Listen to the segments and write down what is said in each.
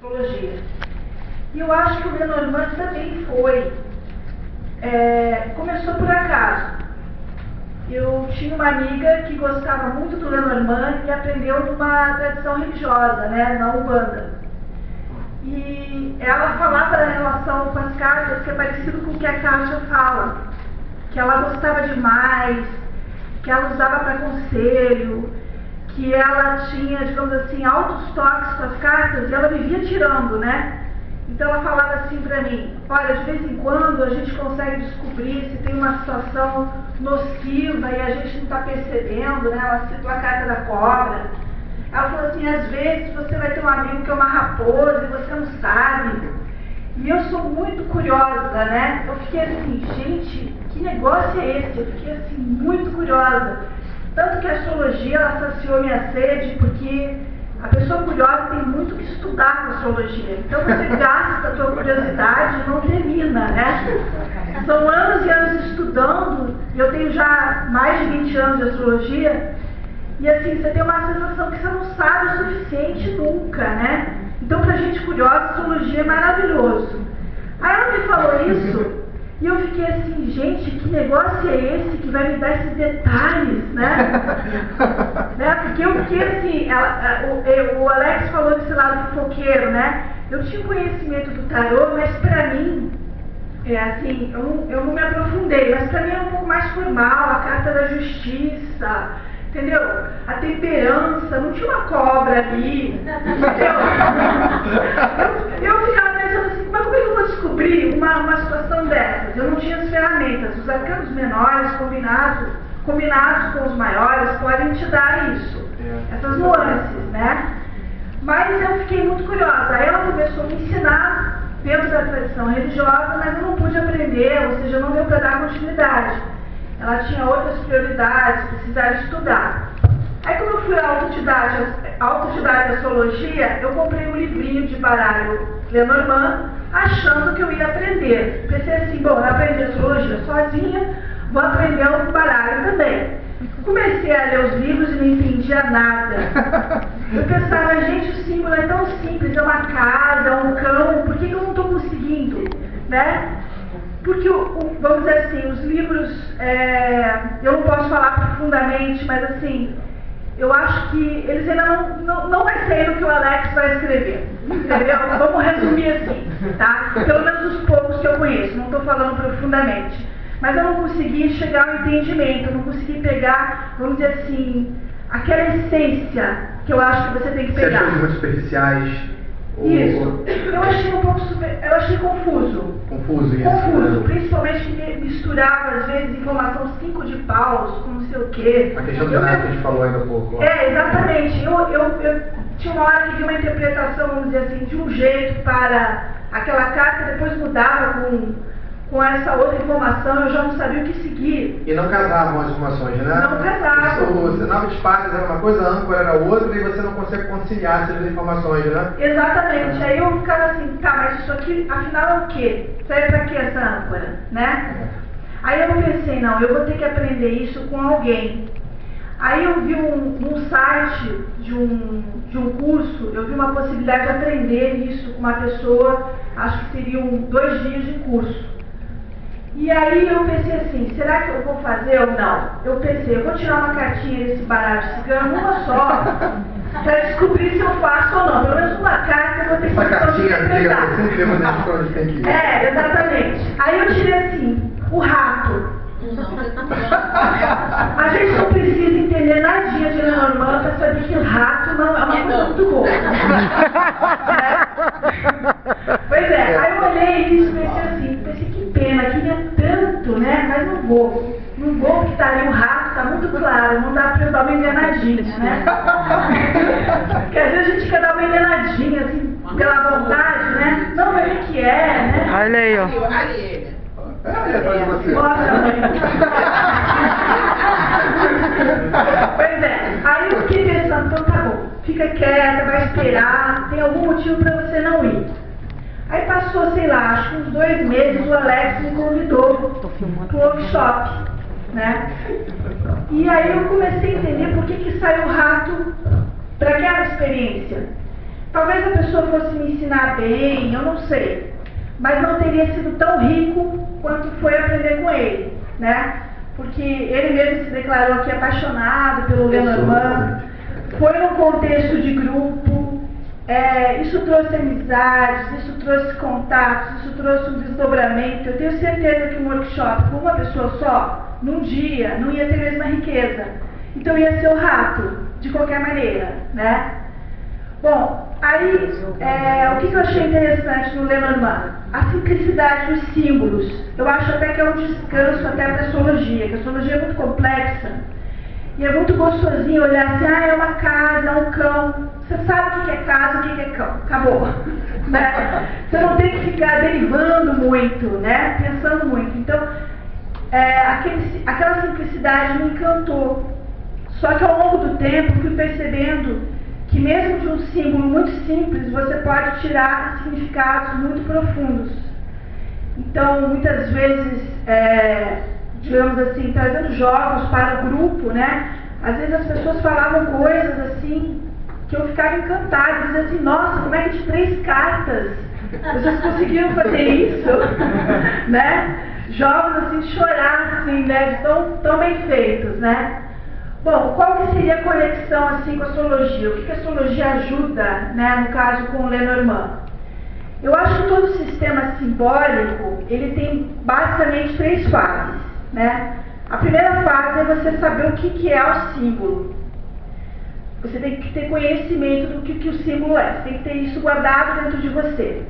astrologia. E eu acho que o Lenormand também foi. Começou por acaso. Eu tinha uma amiga que gostava muito do Lenormand e aprendeu numa tradição religiosa, né, na Umbanda. E ela falava da relação com as cartas que é parecido com o que a carta fala. Que ela gostava demais, que ela usava para conselho, que ela tinha, digamos assim, altos toques com as cartas e ela vivia tirando, né? Então ela falava assim pra mim: olha, de vez em quando a gente consegue descobrir se tem uma situação nociva e a gente não está percebendo, né? Ela citou a carta da cobra. Ela falou assim: às vezes você vai ter um amigo que é uma raposa e você não sabe. E eu sou muito curiosa, né? Eu fiquei assim, gente, que negócio é esse? Eu fiquei assim, muito curiosa. Tanto que a astrologia, ela saciou minha sede, porque a pessoa curiosa tem muito que estudar com a astrologia. Então você gasta a tua curiosidade e não termina, né? São anos e anos estudando, e eu tenho já mais de 20 anos de astrologia, e assim, você tem uma sensação que você não sabe o suficiente nunca, né? Então, pra gente curiosa, a astrologia é maravilhoso. Aí ela me falou isso, e eu fiquei assim, gente, que negócio é esse que vai me dar esses detalhes, né? Porque eu fiquei assim, o Alex falou desse lado fofoqueiro, né? Eu tinha conhecimento do tarô, mas pra mim, assim, eu não me aprofundei, mas pra mim é um pouco mais formal, a carta da justiça, entendeu? A temperança, não tinha uma cobra ali, entendeu? Eu ficava pensando assim, mas como é que eu vou descobrir uma situação dessas? Eu não tinha as ferramentas. Os arcanos menores combinados com os maiores podem te dar isso, essas nuances, né? Mas eu fiquei muito curiosa. Aí ela começou a me ensinar dentro da tradição religiosa, mas eu não pude aprender, ou seja, não deu para dar continuidade. Ela tinha outras prioridades, precisava estudar. Aí, como eu fui autodidata de astrologia, eu comprei um livrinho de baralho Lenormand, achando que eu ia aprender. Pensei assim, bom, eu aprendi astrologia sozinha, vou aprender o baralho também. Comecei a ler os livros e não entendia nada. Eu pensava, gente, o símbolo é tão simples, é uma casa, é um cão, por que eu não estou conseguindo, né? Porque, vamos dizer assim, os livros, eu não posso falar profundamente, mas assim, eu acho que eles ainda não vai sair no que o Alex vai escrever, entendeu? Vamos resumir assim, tá? Pelo menos os poucos que eu conheço, não estou falando profundamente. Mas eu não consegui chegar ao entendimento, eu não consegui pegar, vamos dizer assim, aquela essência que eu acho que você tem que pegar. Você achou muito superficiais? Isso. Eu achei um pouco eu achei confuso. Confuso, isso. Confuso, principalmente que misturava às vezes informação 5 de paus com não sei o quê. A questão do nada que a gente falou ainda há pouco. Exatamente. Eu tinha uma hora que vi uma interpretação, vamos dizer assim, de um jeito para aquela carta, depois mudava com essa outra informação, eu já não sabia o que seguir. E não casavam as informações, né? Não casavam. O sinal de espadas era uma coisa, a âncora era outra, e você não consegue conciliar essas informações, né? Exatamente. Aí eu ficava assim, tá, mas isso aqui, afinal é o quê? Serve pra quê essa âncora, né? Aí eu pensei, não, eu vou ter que aprender isso com alguém. Aí eu vi num site de um curso, eu vi uma possibilidade de aprender isso com uma pessoa, acho que seriam 2 dias de curso. E aí eu pensei assim, será que eu vou fazer ou não? Eu pensei, eu vou tirar uma cartinha desse baralho cigano, uma só, para descobrir se eu faço ou não. Pelo menos uma carta eu vou ter que essa cartinha amiga, você lembra dessa pra onde tem que ir. Exatamente. Aí eu tirei assim, o rato. A gente não precisa entender nadinha de Lenormand para saber que o rato não é uma coisa muito boa. Pois é, aí eu olhei isso e pensei que pena, queria tanto, né? Mas não vou. Não vou, porque tá ali o rato, tá muito claro, não dá pra eu dar uma enganadinha, né? Porque às vezes a gente quer dar uma enganadinha, assim, pela vontade, né? Não, mas o que é, né? Olha aí, ó. Mostra, mãe. Pois é, aí eu fiquei pensando, então tá bom, fica quieta, vai esperar, tem algum motivo pra você não ir. Aí passou, sei lá, acho que uns 2 meses, o Alex me convidou para um workshop, né? E aí eu comecei a entender por que saiu o rato para aquela experiência. talvez a pessoa fosse me ensinar bem, eu não sei, mas não teria sido tão rico quanto foi aprender com ele, né? Porque ele mesmo se declarou aqui apaixonado pelo Lenormand, foi num contexto de grupo, isso trouxe amizades, isso trouxe contatos, isso trouxe um desdobramento. Eu tenho certeza que um workshop com uma pessoa só, num dia, não ia ter a mesma riqueza. Então ia ser o rato, de qualquer maneira, né? Bom, aí, o que eu achei interessante no Lenormand? A simplicidade dos símbolos. Eu acho até que é um descanso até para a astrologia, que a astrologia é muito complexa. E é muito gostosinho olhar assim, é uma casa, é um cão. Você sabe o que é casa, o que é cão. Acabou. Né? Você não tem que ficar derivando muito, né? Pensando muito. Então, aquela simplicidade me encantou. Só que ao longo do tempo, fui percebendo que mesmo de um símbolo muito simples, você pode tirar significados muito profundos. Então, muitas vezes, digamos assim, trazendo jogos para o grupo, né? Às vezes as pessoas falavam coisas assim, que eu ficava encantada, dizia assim, nossa, como é que de 3 cartas vocês conseguiram fazer isso? Né? Jogos assim, de chorar, assim, né? De tão bem feitos, né? Bom, qual que seria a conexão assim com a astrologia? O que a astrologia ajuda, né, no caso com o Lenormand? Eu acho que todo sistema simbólico, ele tem basicamente 3 fases, né? A primeira fase é você saber o que é o símbolo. Você tem que ter conhecimento do que o símbolo é, você tem que ter isso guardado dentro de você.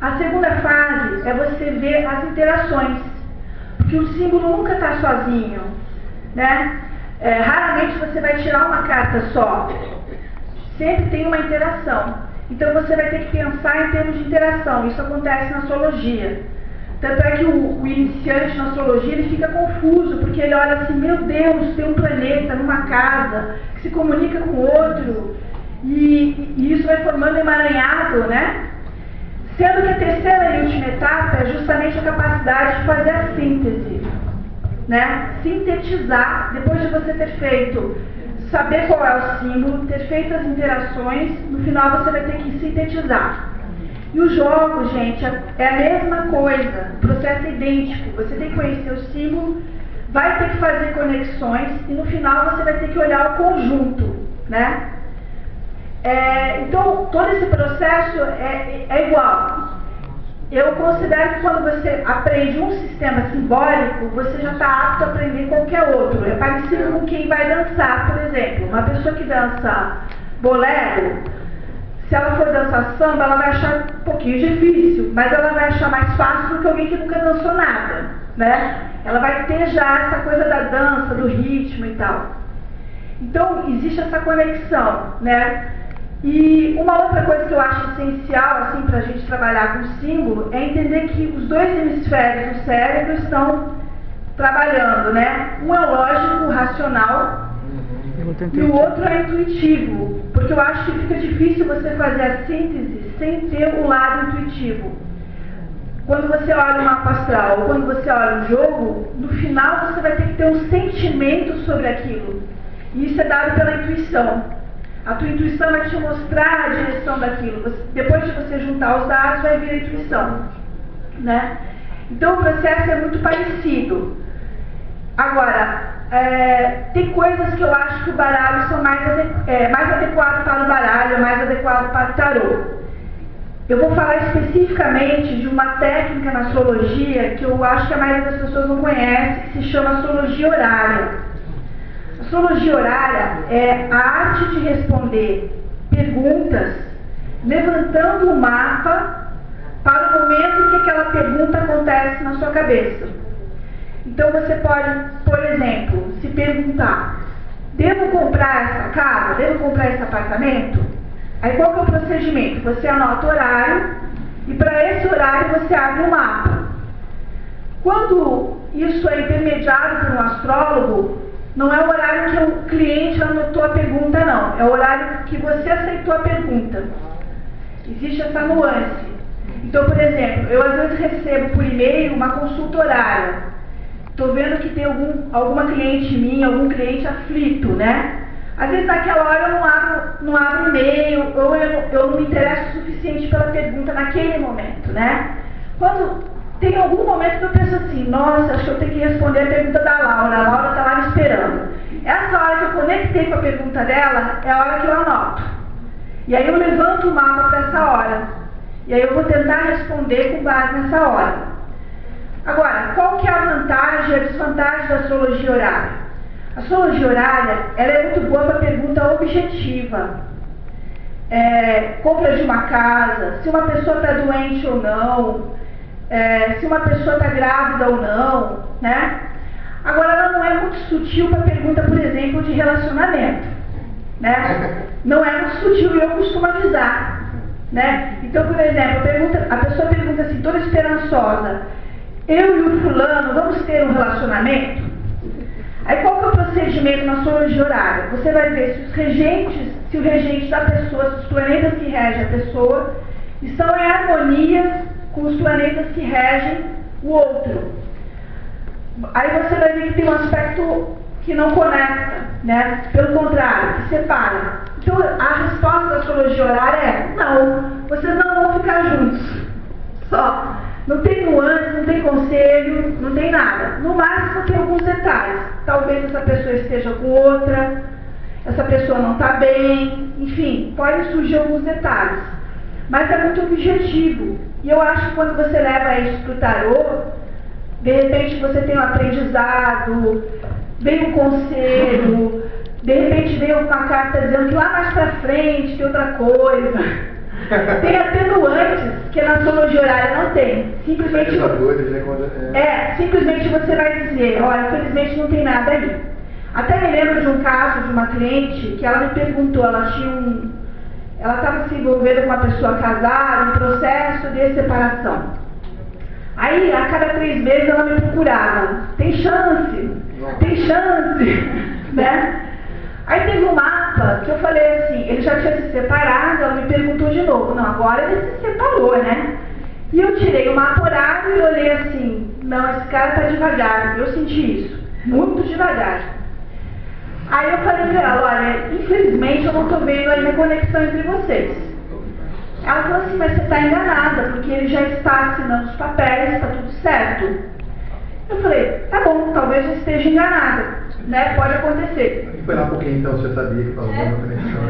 A segunda fase é você ver as interações, porque o símbolo nunca está sozinho, né? Raramente você vai tirar uma carta só, sempre tem uma interação. Então você vai ter que pensar em termos de interação, isso acontece na astrologia. Tanto é que o iniciante na astrologia ele fica confuso, porque ele olha assim, meu Deus, tem um planeta numa casa que se comunica com outro, e isso vai formando um emaranhado, né? Sendo que a terceira e última etapa é justamente a capacidade de fazer a síntese. Né? Sintetizar, depois de você ter feito, saber qual é o símbolo, ter feito as interações, no final você vai ter que sintetizar. E o jogo, gente, é a mesma coisa, o processo é idêntico. Você tem que conhecer o símbolo, vai ter que fazer conexões e no final você vai ter que olhar o conjunto, né? Então, todo esse processo é igual. Eu considero que quando você aprende um sistema simbólico, você já está apto a aprender qualquer outro. É parecido com quem vai dançar, por exemplo. Uma pessoa que dança bolero, se ela for dançar samba, ela vai achar um pouquinho difícil, mas ela vai achar mais fácil do que alguém que nunca dançou nada, né? Ela vai ter já essa coisa da dança, do ritmo e tal. Então, existe essa conexão, né? E uma outra coisa que eu acho essencial, assim, para a gente trabalhar com símbolo, é entender que os 2 hemisférios do cérebro estão trabalhando, né? Um é o lógico, o racional, e o outro é intuitivo, porque eu acho que fica difícil você fazer a síntese sem ter o lado intuitivo. Quando você olha um mapa astral ou quando você olha um jogo, no final você vai ter que ter um sentimento sobre aquilo. E isso é dado pela intuição. A tua intuição vai te mostrar a direção daquilo. Depois de você juntar os dados, vai vir a intuição, né? Então o processo é muito parecido. Agora, tem coisas que eu acho que o baralho são mais adequado para o baralho, mais adequado para o tarô. Eu vou falar especificamente de uma técnica na astrologia que eu acho que a maioria das pessoas não conhece, que se chama astrologia horária. Astrologia horária é a arte de responder perguntas levantando o mapa para o momento em que aquela pergunta acontece na sua cabeça. Então você pode, por exemplo, se perguntar: devo comprar essa casa? Devo comprar esse apartamento? Aí qual que é o procedimento? Você anota o horário e para esse horário você abre o mapa. Quando isso é intermediado por um astrólogo, não é o horário que o cliente anotou a pergunta, não. É o horário que você aceitou a pergunta. Existe essa nuance. Então, por exemplo, eu às vezes recebo por e-mail uma consulta horária. Estou vendo que tem alguma cliente minha, algum cliente aflito, né? Às vezes naquela hora eu não abro e-mail, ou eu não me interesso o suficiente pela pergunta naquele momento, né? Quando tem algum momento que eu penso assim, nossa, acho que eu tenho que responder a pergunta da Laura, a Laura está lá me esperando. Essa hora que eu conectei com a pergunta dela, é a hora que eu anoto. E aí eu levanto o mapa para essa hora. E aí eu vou tentar responder com base nessa hora. Agora, qual que é a vantagem e a desvantagem da astrologia horária? A astrologia horária, ela é muito boa para pergunta objetiva. Compra de uma casa, se uma pessoa está doente ou não, se uma pessoa está grávida ou não, né? Agora, ela não é muito sutil para pergunta, por exemplo, de relacionamento, né? Não é muito sutil e eu costumo avisar, né? Então, por exemplo, a pessoa pergunta assim, toda esperançosa, eu e o fulano vamos ter um relacionamento? Aí qual que é o procedimento na astrologia horária? Você vai ver se o regente da pessoa, se os planetas que regem a pessoa, estão em harmonia com os planetas que regem o outro. Aí você vai ver que tem um aspecto que não conecta, né? Pelo contrário, que separa. Então a resposta da astrologia horária é: não, vocês não vão ficar juntos. Só. Não tem nuance, não tem conselho, não tem nada. No máximo tem alguns detalhes. Talvez essa pessoa esteja com outra, essa pessoa não está bem, enfim, podem surgir alguns detalhes. Mas é muito objetivo. E eu acho que quando você leva isso para o tarô, de repente você tem um aprendizado, vem um conselho, de repente vem uma carta dizendo que lá mais para frente tem outra coisa. Tem atenuantes que na astrologia horária não tem. Simplesmente você vai dizer, olha, infelizmente não tem nada aí. Até me lembro de um caso de uma cliente que ela me perguntou, ela estava se envolvendo com uma pessoa casada, em processo de separação. Aí, a cada 3 meses ela me procurava. Tem chance, né? Aí teve um mapa que eu falei assim, ele já tinha se separado, ela me perguntou de novo, não, agora ele se separou, né? E eu tirei o mapa horário e olhei assim, não, esse cara tá devagar, eu senti isso, muito devagar. Aí eu falei pra ela, olha, infelizmente eu não tô vendo aí a conexão entre vocês. Ela falou assim, mas você tá enganada, porque ele já está assinando os papéis, tá tudo certo. Eu falei, tá bom, talvez eu esteja enganada, né? Pode acontecer. E foi lá um pouquinho, então, você sabia que estava uma conexão.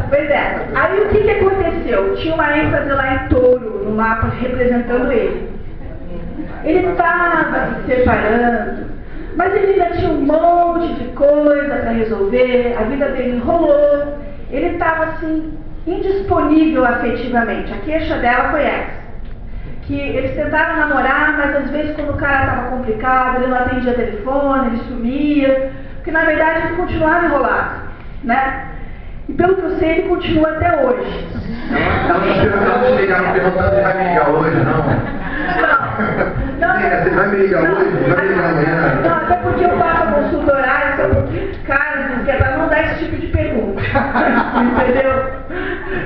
Pois é. Aí o que aconteceu? Tinha uma ênfase lá em touro, no mapa, representando ele. Ele estava se separando, mas ele ainda tinha um monte de coisa para resolver, a vida dele enrolou, ele estava assim, indisponível afetivamente. A queixa dela foi essa. Que eles tentaram namorar, mas às vezes quando o cara estava complicado, ele não atendia telefone, ele sumia, porque na verdade ele continuava enrolado, né? E pelo que eu sei, ele continua até hoje. Ela te ligaram perguntando se vai me ligar hoje, não? Não. Você vai me ligar hoje? Vai me ligar amanhã? Não, até porque eu faço a consulta horária, são um pouquinho caro, que é para não dar esse tipo de pergunta. Entendeu?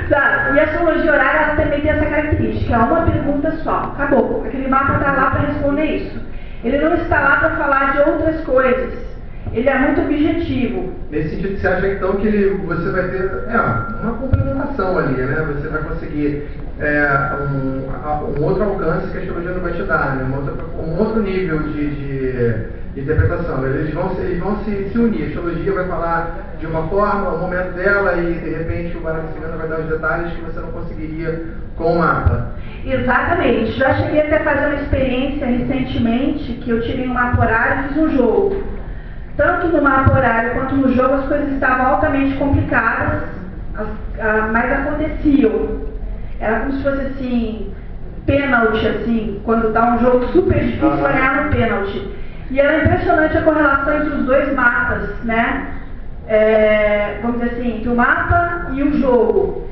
Sabe? E a astrologia horária ela também tem essa característica, é uma pergunta só, acabou. Aquele mapa está lá para responder isso. Ele não está lá para falar de outras coisas. Ele é muito objetivo. Nesse sentido, você acha então que você vai ter uma complementação ali, né? Você vai conseguir um outro alcance que a astrologia não vai te dar, né? Um outro nível de interpretação. Eles vão se unir. A astrologia vai falar de uma forma, o momento dela, e de repente o baralho cigano vai dar os detalhes que você não conseguiria com o mapa. Exatamente. Já cheguei até a fazer uma experiência recentemente que eu tirei um mapa horário e fiz um jogo. Tanto no mapa horário quanto no jogo as coisas estavam altamente complicadas, mas aconteciam. Era como se fosse assim, pênalti, assim, quando está um jogo super difícil para ganhar no pênalti. E era impressionante a correlação entre os dois mapas, né? Vamos dizer assim, entre o mapa e o jogo.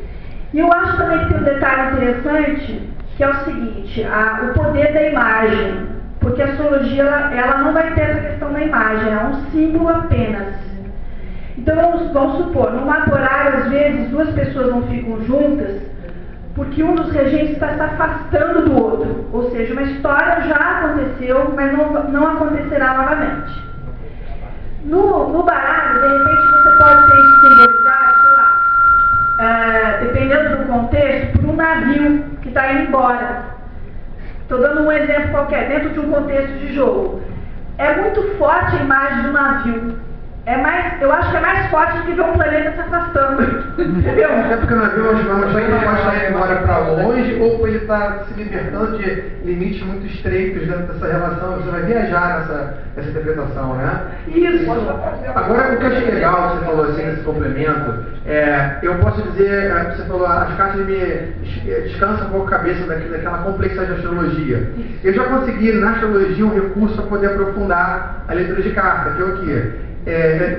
E eu acho também que tem um detalhe interessante, que é o seguinte, o poder da imagem. Porque a astrologia, ela não vai ter essa questão da imagem, é um símbolo apenas. Então vamos supor, no mapa horário, às vezes, 2 pessoas não ficam juntas, porque um dos regentes está se afastando do outro. Ou seja, uma história já aconteceu, mas não acontecerá novamente. No baralho, de repente, você pode ter isso simbolizado, sei lá, dependendo do contexto, por um navio que está indo embora. Estou dando um exemplo qualquer, dentro de um contexto de jogo. É muito forte a imagem do navio. Eu acho que é mais forte do que ver um planeta se afastando. Entendeu? Até porque o navio vai mostrar que ele pode estar embora para longe, ou ele está se libertando de limites muito estreitos dentro dessa relação. Você vai viajar nessa interpretação, né? Isso. Agora, o que eu achei legal que você falou assim nesse complemento, eu posso dizer, você falou, as cartas descansam um pouco a cabeça daquela complexidade da astrologia. Eu já consegui, na astrologia, um recurso para poder aprofundar a leitura de carta, que é o quê?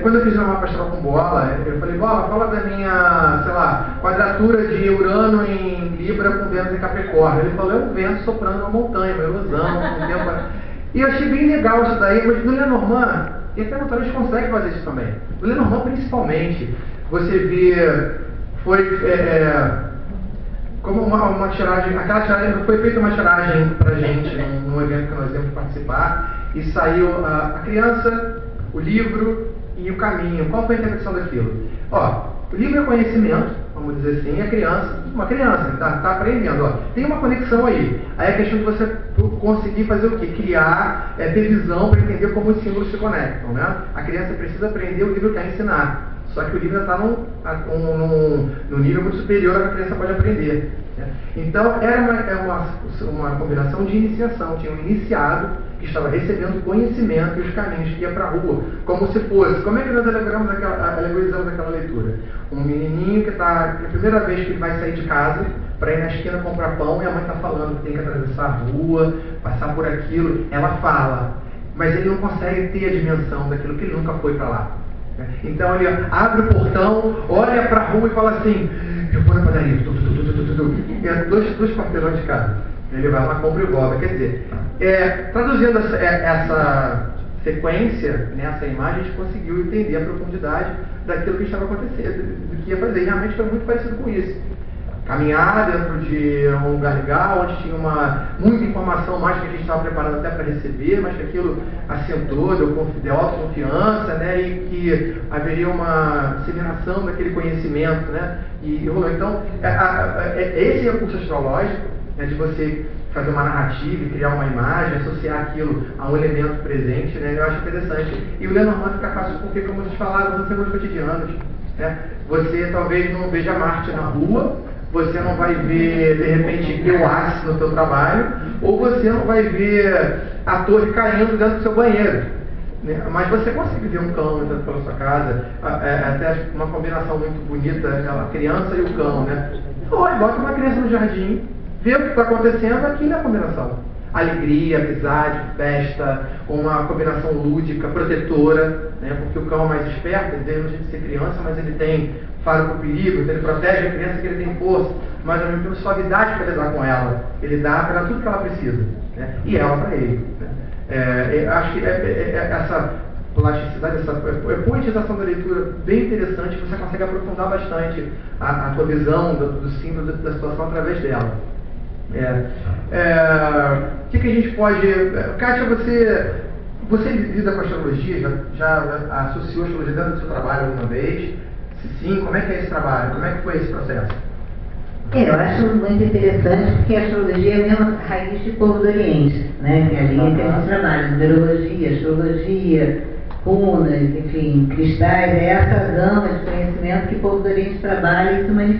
Quando eu fiz uma mapa astral com Bola, eu falei, Bola, fala da minha, sei lá, quadratura de Urano em Libra com Vênus em Capricórnio. Ele falou, é um vento soprando uma montanha, uma ilusão, um tempo. E eu achei bem legal isso daí, mas no Lenormand, e até no Tarot consegue fazer isso também. No Lenormand, principalmente, você vê, como uma tiragem, aquela tiragem, foi feita uma tiragem pra gente num evento que nós íamos participar, e saiu a criança, o livro e o caminho. Qual foi a interpretação daquilo? O livro é conhecimento, vamos dizer assim, a criança, uma criança, está aprendendo. Tem uma conexão aí. Aí a questão de você conseguir fazer o quê? Criar, ter visão para entender como os símbolos se conectam, né? A criança precisa aprender, o livro quer ensinar. Só que o livro está num nível muito superior ao que a criança pode aprender. Né? Então, era uma combinação de iniciação. Tinha um iniciado que estava recebendo conhecimento e os caminhos que ia para a rua, como se fosse. Como é que nós alegorizamos aquela leitura? Um menininho que está, é a primeira vez que ele vai sair de casa para ir na esquina comprar pão, e a mãe está falando que tem que atravessar a rua, passar por aquilo. Ela fala, mas ele não consegue ter a dimensão daquilo, que ele nunca foi para lá. Então ele abre o portão, olha para a rua e fala assim, eu vou na padaria, e é dois quarteirões de casa. Ele vai lá, compra e volta. Quer dizer, traduzindo essa sequência, nessa imagem, a gente conseguiu entender a profundidade daquilo que estava acontecendo, do que ia fazer. E realmente foi muito parecido com isso. Caminhar dentro de um lugar legal, onde tinha muita informação mais que a gente estava preparado até para receber, mas que aquilo assentou, deu autoconfiança, né, e que haveria uma disseminação daquele conhecimento, né, e rolou. Então, esse recurso astrológico, de você fazer uma narrativa e criar uma imagem, associar aquilo a um elemento presente, né, eu acho interessante. E o Lenormand fica fácil porque, como vocês falaram, são temas cotidianos. Né? Você talvez não veja Marte na rua, você não vai ver, de repente, Euace no seu trabalho, ou você não vai ver a torre caindo dentro do seu banheiro. Né? Mas você consegue ver um cão entrando pela sua casa, até uma combinação muito bonita, a criança e o cão. Né? Bota uma criança no jardim, vê o que está acontecendo, aqui na combinação. Alegria, amizade, festa, uma combinação lúdica, protetora, né? Porque o cão é mais esperto, ele tem um jeito de ser criança, mas ele tem faro para o perigo, então ele protege a criança que ele tem força, mas ao mesmo tempo suavidade para lidar com ela. Ele dá para tudo que ela precisa, né? E ela para ele. Né? Acho que essa plasticidade, essa poetização da leitura bem interessante, você consegue aprofundar bastante a tua visão do símbolo da situação através dela. O que a gente pode... Kátia, você lida com a astrologia? Já associou a astrologia dentro do seu trabalho alguma vez? Se sim, como é que é esse trabalho? Como é que foi esse processo? Eu acho muito interessante porque a astrologia é a mesma raiz de povo do Oriente, né? Que ali tem um trabalho, numerologia, astrologia, runas, enfim, cristais, é essa gama de conhecimento que o povo do Oriente trabalha e se manifesta.